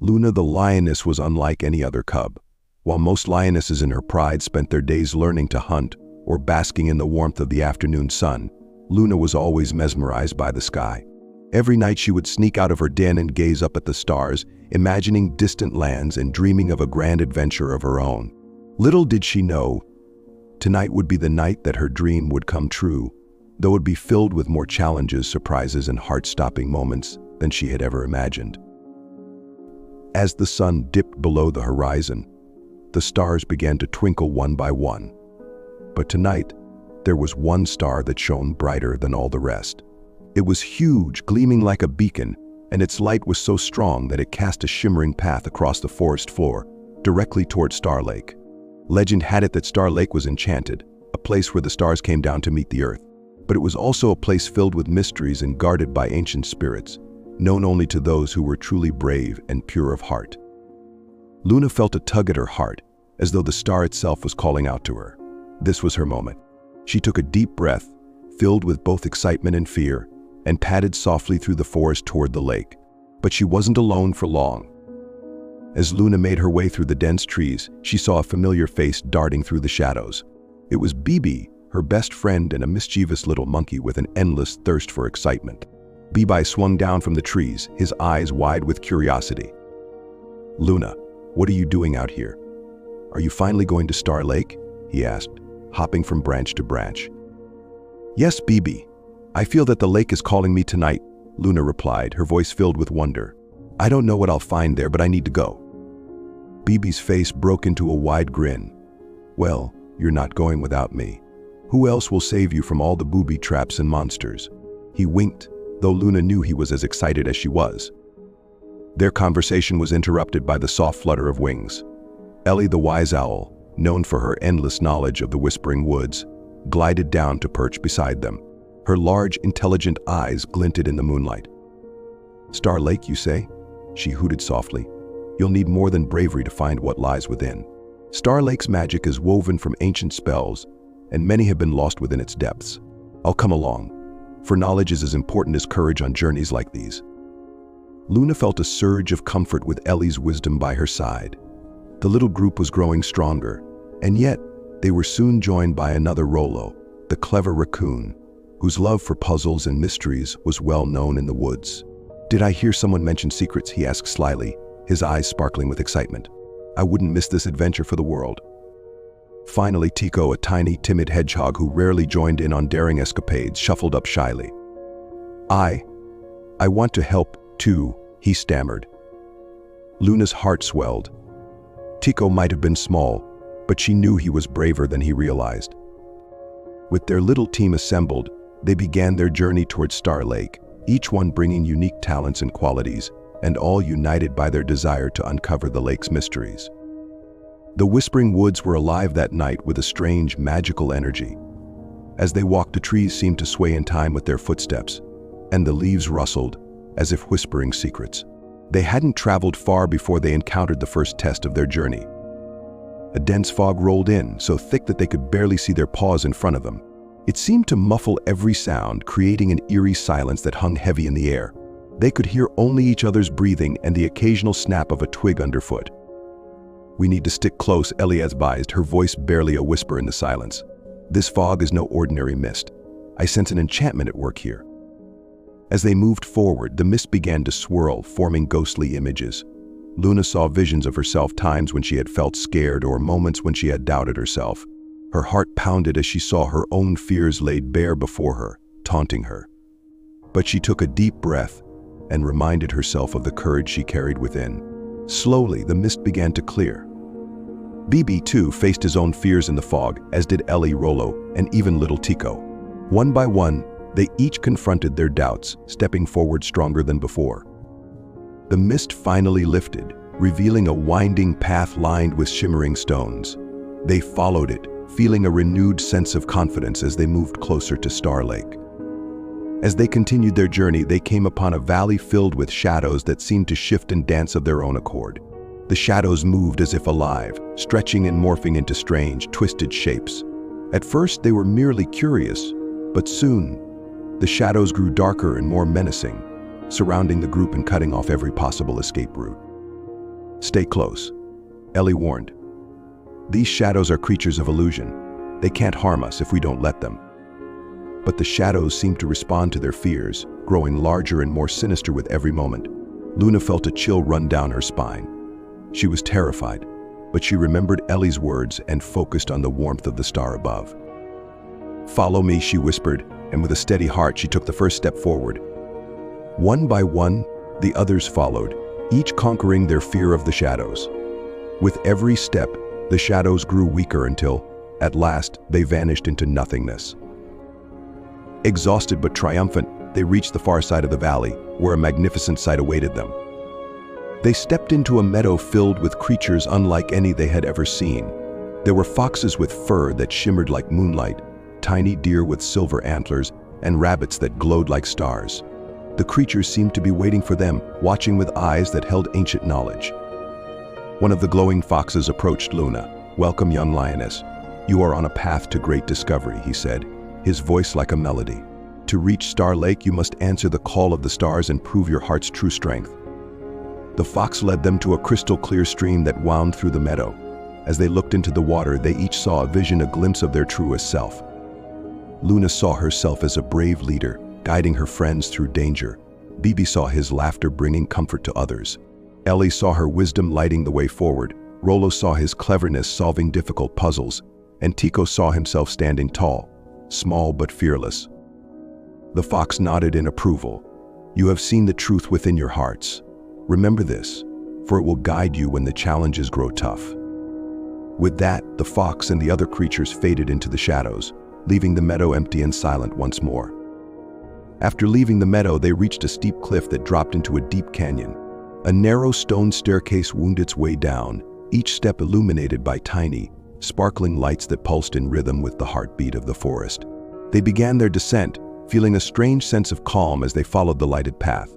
Luna the lioness was unlike any other cub. While most lionesses in her pride spent their days learning to hunt or basking in the warmth of the afternoon sun, Luna was always mesmerized by the sky. Every night she would sneak out of her den and gaze up at the stars, imagining distant lands and dreaming of a grand adventure of her own. Little did she know, tonight would be the night that her dream would come true, though it would be filled with more challenges, surprises, and heart-stopping moments than she had ever imagined. As the sun dipped below the horizon, the stars began to twinkle one by one. But tonight, there was one star that shone brighter than all the rest. It was huge, gleaming like a beacon, and its light was so strong that it cast a shimmering path across the forest floor, directly toward Star Lake. Legend had it that Star Lake was enchanted, a place where the stars came down to meet the earth. But it was also a place filled with mysteries and guarded by ancient spirits, known only to those who were truly brave and pure of heart. Luna felt a tug at her heart, as though the star itself was calling out to her. This was her moment. She took a deep breath, filled with both excitement and fear, and padded softly through the forest toward the lake. But she wasn't alone for long. As Luna made her way through the dense trees, she saw a familiar face darting through the shadows. It was Bibi, her best friend and a mischievous little monkey with an endless thirst for excitement. Bibi swung down from the trees, his eyes wide with curiosity. "Luna, what are you doing out here? Are you finally going to Star Lake?" he asked, hopping from branch to branch. "Yes, Bibi. I feel that the lake is calling me tonight," Luna replied, her voice filled with wonder. "I don't know what I'll find there, but I need to go." Bibi's face broke into a wide grin. "Well, you're not going without me. Who else will save you from all the booby traps and monsters?" He winked, though Luna knew he was as excited as she was. Their conversation was interrupted by the soft flutter of wings. Ellie the wise owl, known for her endless knowledge of the whispering woods, glided down to perch beside them. Her large, intelligent eyes glinted in the moonlight. "Star Lake, you say?" she hooted softly. "You'll need more than bravery to find what lies within. Star Lake's magic is woven from ancient spells, and many have been lost within its depths. I'll come along, for knowledge is as important as courage on journeys like these." Luna felt a surge of comfort with Ellie's wisdom by her side. The little group was growing stronger, and yet they were soon joined by another Rolo, the clever raccoon, whose love for puzzles and mysteries was well known in the woods. "Did I hear someone mention secrets?" he asked slyly, his eyes sparkling with excitement. "I wouldn't miss this adventure for the world." Finally, Tico, a tiny, timid hedgehog who rarely joined in on daring escapades, shuffled up shyly. I want to help, too," he stammered. Luna's heart swelled. Tico might have been small, but she knew he was braver than he realized. With their little team assembled, they began their journey towards Star Lake, each one bringing unique talents and qualities, and all united by their desire to uncover the lake's mysteries. The Whispering Woods were alive that night with a strange, magical energy. As they walked, the trees seemed to sway in time with their footsteps, and the leaves rustled, as if whispering secrets. They hadn't traveled far before they encountered the first test of their journey. A dense fog rolled in, so thick that they could barely see their paws in front of them. It seemed to muffle every sound, creating an eerie silence that hung heavy in the air. They could hear only each other's breathing and the occasional snap of a twig underfoot. "We need to stick close," Ellie advised, her voice barely a whisper in the silence. "This fog is no ordinary mist. I sense an enchantment at work here." As they moved forward, the mist began to swirl, forming ghostly images. Luna saw visions of herself, times when she had felt scared or moments when she had doubted herself. Her heart pounded as she saw her own fears laid bare before her, taunting her. But she took a deep breath and reminded herself of the courage she carried within. Slowly, the mist began to clear. Bibi, too, faced his own fears in the fog, as did Ellie, Rolo, and even little Tico. One by one, they each confronted their doubts, stepping forward stronger than before. The mist finally lifted, revealing a winding path lined with shimmering stones. They followed it, feeling a renewed sense of confidence as they moved closer to Star Lake. As they continued their journey, they came upon a valley filled with shadows that seemed to shift and dance of their own accord. The shadows moved as if alive, stretching and morphing into strange, twisted shapes. At first, they were merely curious, but soon, the shadows grew darker and more menacing, surrounding the group and cutting off every possible escape route. Stay close, Ellie warned. These shadows are creatures of illusion. They can't harm us if we don't let them. But the shadows seemed to respond to their fears, growing larger and more sinister with every moment. Luna felt a chill run down her spine. She was terrified, but she remembered Ellie's words and focused on the warmth of the star above. "Follow me," she whispered, and with a steady heart she took the first step forward. One by one, the others followed, each conquering their fear of the shadows. With every step, the shadows grew weaker until, at last, they vanished into nothingness. Exhausted but triumphant, they reached the far side of the valley, where a magnificent sight awaited them. They stepped into a meadow filled with creatures unlike any they had ever seen. There were foxes with fur that shimmered like moonlight, tiny deer with silver antlers, and rabbits that glowed like stars. The creatures seemed to be waiting for them, watching with eyes that held ancient knowledge. One of the glowing foxes approached Luna. "Welcome, young lioness. You are on a path to great discovery," he said, his voice like a melody. "To reach Star Lake, you must answer the call of the stars and prove your heart's true strength." The fox led them to a crystal-clear stream that wound through the meadow. As they looked into the water, they each saw a vision, a glimpse of their truest self. Luna saw herself as a brave leader, guiding her friends through danger. Bibi saw his laughter bringing comfort to others. Ellie saw her wisdom lighting the way forward. Rollo saw his cleverness solving difficult puzzles. And Tico saw himself standing tall, small but fearless. The fox nodded in approval. "You have seen the truth within your hearts. Remember this, for it will guide you when the challenges grow tough." With that, the fox and the other creatures faded into the shadows, leaving the meadow empty and silent once more. After leaving the meadow, they reached a steep cliff that dropped into a deep canyon. A narrow stone staircase wound its way down, each step illuminated by tiny, sparkling lights that pulsed in rhythm with the heartbeat of the forest. They began their descent, feeling a strange sense of calm as they followed the lighted path.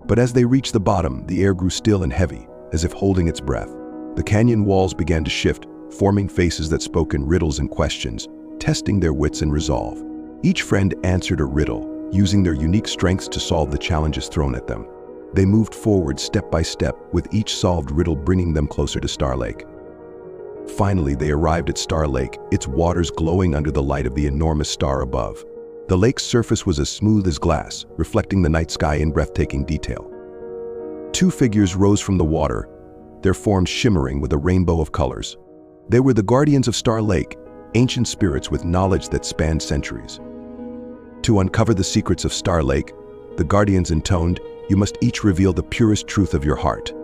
But as they reached the bottom, the air grew still and heavy, as if holding its breath. The canyon walls began to shift, forming faces that spoke in riddles and questions, testing their wits and resolve. Each friend answered a riddle, using their unique strengths to solve the challenges thrown at them. They moved forward step by step, with each solved riddle bringing them closer to Star Lake. Finally, they arrived at Star Lake, its waters glowing under the light of the enormous star above. The lake's surface was as smooth as glass, reflecting the night sky in breathtaking detail. Two figures rose from the water, their forms shimmering with a rainbow of colors. They were the guardians of Star Lake, ancient spirits with knowledge that spanned centuries. To uncover the secrets of Star Lake, the guardians intoned, "You must each reveal the purest truth of your heart."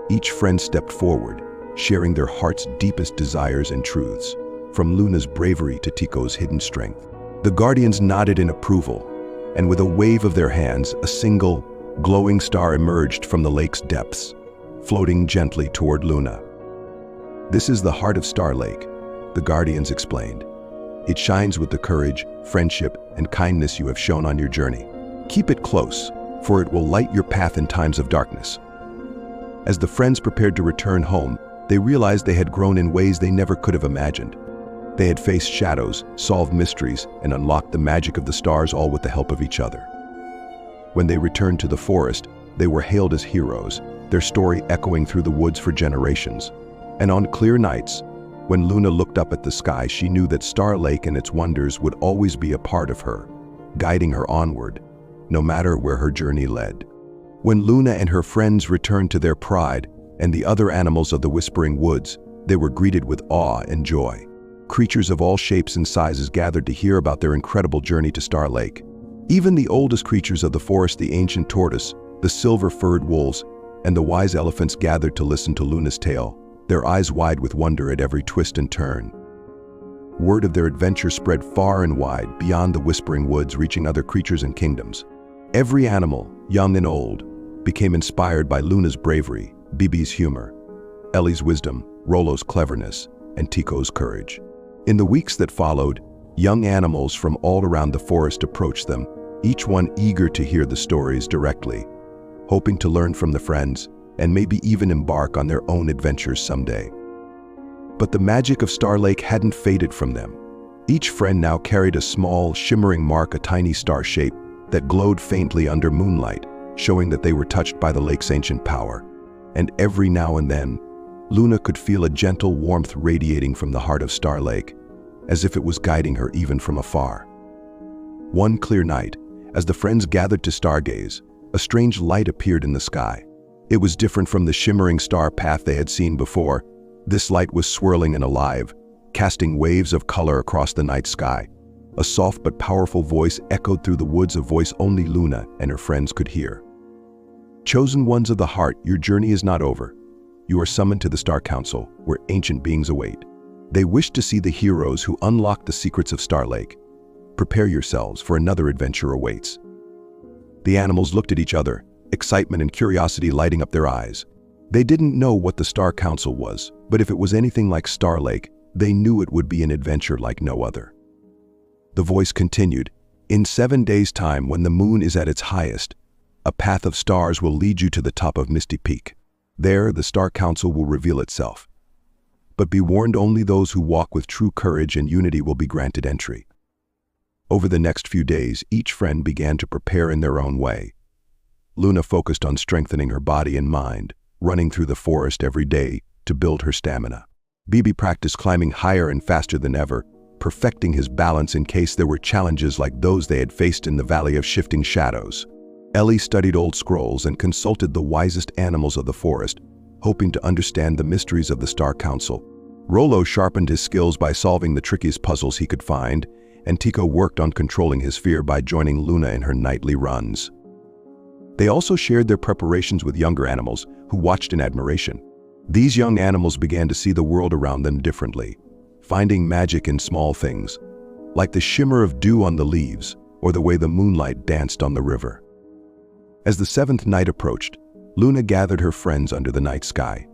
Each friend stepped forward, sharing their heart's deepest desires and truths, from Luna's bravery to Tico's hidden strength. The guardians nodded in approval, and with a wave of their hands, a single, glowing star emerged from the lake's depths, floating gently toward Luna. "This is the heart of Star Lake," the guardians explained. "It shines with the courage, friendship, and kindness you have shown on your journey. Keep it close, for it will light your path in times of darkness." As the friends prepared to return home, they realized they had grown in ways they never could have imagined. They had faced shadows, solved mysteries, and unlocked the magic of the stars, all with the help of each other. When they returned to the forest, they were hailed as heroes, their story echoing through the woods for generations. And on clear nights, when Luna looked up at the sky, she knew that Star Lake and its wonders would always be a part of her, guiding her onward, no matter where her journey led. When Luna and her friends returned to their pride and the other animals of the Whispering Woods, they were greeted with awe and joy. Creatures of all shapes and sizes gathered to hear about their incredible journey to Star Lake. Even the oldest creatures of the forest, the ancient tortoise, the silver-furred wolves, and the wise elephants gathered to listen to Luna's tale, their eyes wide with wonder at every twist and turn. Word of their adventure spread far and wide, beyond the Whispering Woods, reaching other creatures and kingdoms. Every animal, young and old, became inspired by Luna's bravery, Bibi's humor, Ellie's wisdom, Rollo's cleverness, and Tico's courage. In the weeks that followed, young animals from all around the forest approached them, each one eager to hear the stories directly, hoping to learn from the friends and maybe even embark on their own adventures someday. But the magic of Star Lake hadn't faded from them. Each friend now carried a small, shimmering mark, a tiny star shape that glowed faintly under moonlight, showing that they were touched by the lake's ancient power. and every now and then, Luna could feel a gentle warmth radiating from the heart of Star Lake, as if it was guiding her even from afar. One clear night, as the friends gathered to stargaze, a strange light appeared in the sky. It was different from the shimmering star path they had seen before. This light was swirling and alive, casting waves of color across the night sky. A soft but powerful voice echoed through the woods, a voice only Luna and her friends could hear. "Chosen ones of the heart, your journey is not over. You are summoned to the Star Council, where ancient beings await. They wish to see the heroes who unlock the secrets of Star Lake. Prepare yourselves, for another adventure awaits." The animals looked at each other, excitement and curiosity lighting up their eyes. They didn't know what the Star Council was, but if it was anything like Star Lake, they knew it would be an adventure like no other. The voice continued, "In 7 days' time, when the moon is at its highest, a path of stars will lead you to the top of Misty Peak. There, the Star Council will reveal itself. But be warned, only those who walk with true courage and unity will be granted entry." Over the next few days, each friend began to prepare in their own way. Luna focused on strengthening her body and mind, running through the forest every day to build her stamina. Bibi practiced climbing higher and faster than ever, perfecting his balance in case there were challenges like those they had faced in the Valley of Shifting Shadows. Ellie studied old scrolls and consulted the wisest animals of the forest, hoping to understand the mysteries of the Star Council. Rollo sharpened his skills by solving the trickiest puzzles he could find, and Tico worked on controlling his fear by joining Luna in her nightly runs. They also shared their preparations with younger animals, who watched in admiration. These young animals began to see the world around them differently, finding magic in small things, like the shimmer of dew on the leaves or the way the moonlight danced on the river. As the 7th night approached, Luna gathered her friends under the night sky.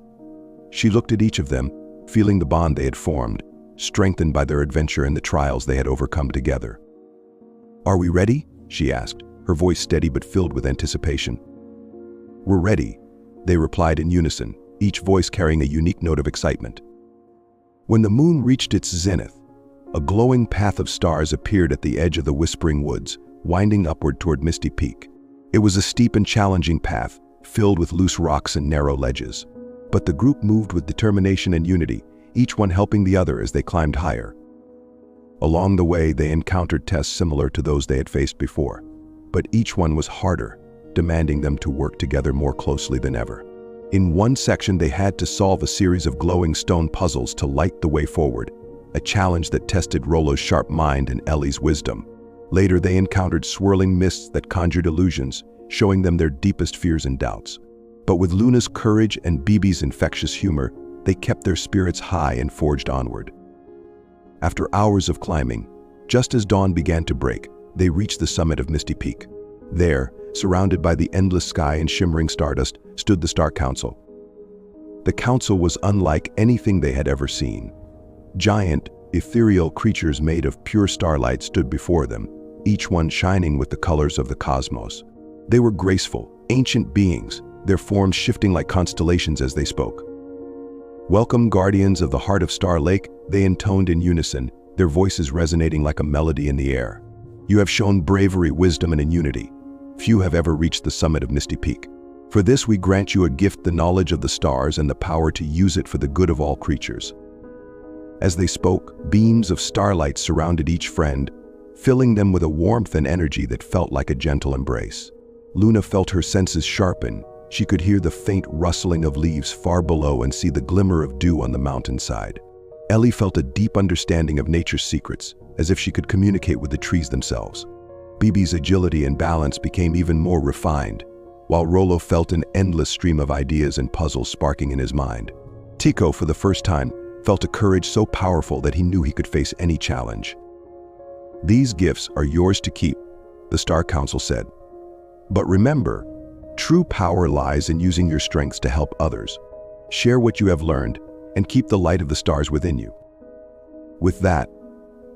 She looked at each of them, feeling the bond they had formed, strengthened by their adventure and the trials they had overcome together. "Are we ready?" she asked, her voice steady but filled with anticipation. "We're ready," they replied in unison, each voice carrying a unique note of excitement. When the moon reached its zenith, a glowing path of stars appeared at the edge of the Whispering Woods, winding upward toward Misty Peak. It was a steep and challenging path, filled with loose rocks and narrow ledges. But the group moved with determination and unity, each one helping the other as they climbed higher. Along the way, they encountered tests similar to those they had faced before, but each one was harder, demanding them to work together more closely than ever. In one section, they had to solve a series of glowing stone puzzles to light the way forward, a challenge that tested Rollo's sharp mind and Ellie's wisdom. Later, they encountered swirling mists that conjured illusions, showing them their deepest fears and doubts. But with Luna's courage and Bibi's infectious humor, they kept their spirits high and forged onward. After hours of climbing, just as dawn began to break, they reached the summit of Misty Peak. There, surrounded by the endless sky and shimmering stardust, stood the Star Council. The council was unlike anything they had ever seen. Giant, ethereal creatures made of pure starlight stood before them, each one shining with the colors of the cosmos. They were graceful, ancient beings, their forms shifting like constellations as they spoke. "Welcome, guardians of the heart of Star Lake," they intoned in unison, their voices resonating like a melody in the air. "You have shown bravery, wisdom, and unity. Few have ever reached the summit of Misty Peak. For this we grant you a gift, the knowledge of the stars and the power to use it for the good of all creatures." As they spoke, beams of starlight surrounded each friend, filling them with a warmth and energy that felt like a gentle embrace. Luna felt her senses sharpen. She could hear the faint rustling of leaves far below and see the glimmer of dew on the mountainside. Ellie felt a deep understanding of nature's secrets, as if she could communicate with the trees themselves. Bibi's agility and balance became even more refined, while Rollo felt an endless stream of ideas and puzzles sparking in his mind. Tico, for the first time, felt a courage so powerful that he knew he could face any challenge. "These gifts are yours to keep," the Star Council said. "But remember, true power lies in using your strengths to help others. Share what you have learned and keep the light of the stars within you." With that,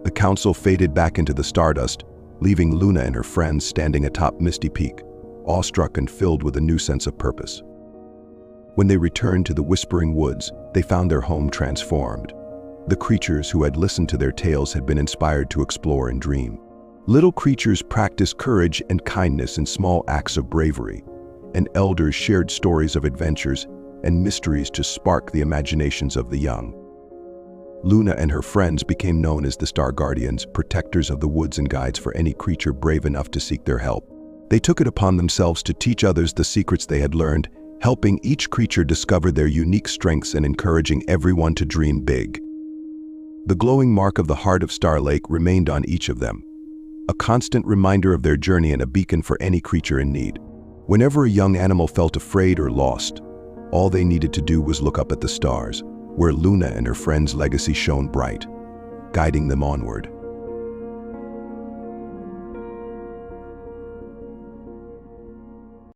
the council faded back into the stardust, leaving Luna and her friends standing atop Misty Peak, awestruck and filled with a new sense of purpose. When they returned to the Whispering Woods, they found their home transformed. The creatures who had listened to their tales had been inspired to explore and dream. Little creatures practiced courage and kindness in small acts of bravery, and elders shared stories of adventures and mysteries to spark the imaginations of the young. Luna and her friends became known as the Star Guardians, protectors of the woods and guides for any creature brave enough to seek their help. They took it upon themselves to teach others the secrets they had learned, helping each creature discover their unique strengths and encouraging everyone to dream big. The glowing mark of the heart of Star Lake remained on each of them, a constant reminder of their journey and a beacon for any creature in need. Whenever a young animal felt afraid or lost, all they needed to do was look up at the stars, where Luna and her friends' legacy shone bright, guiding them onward.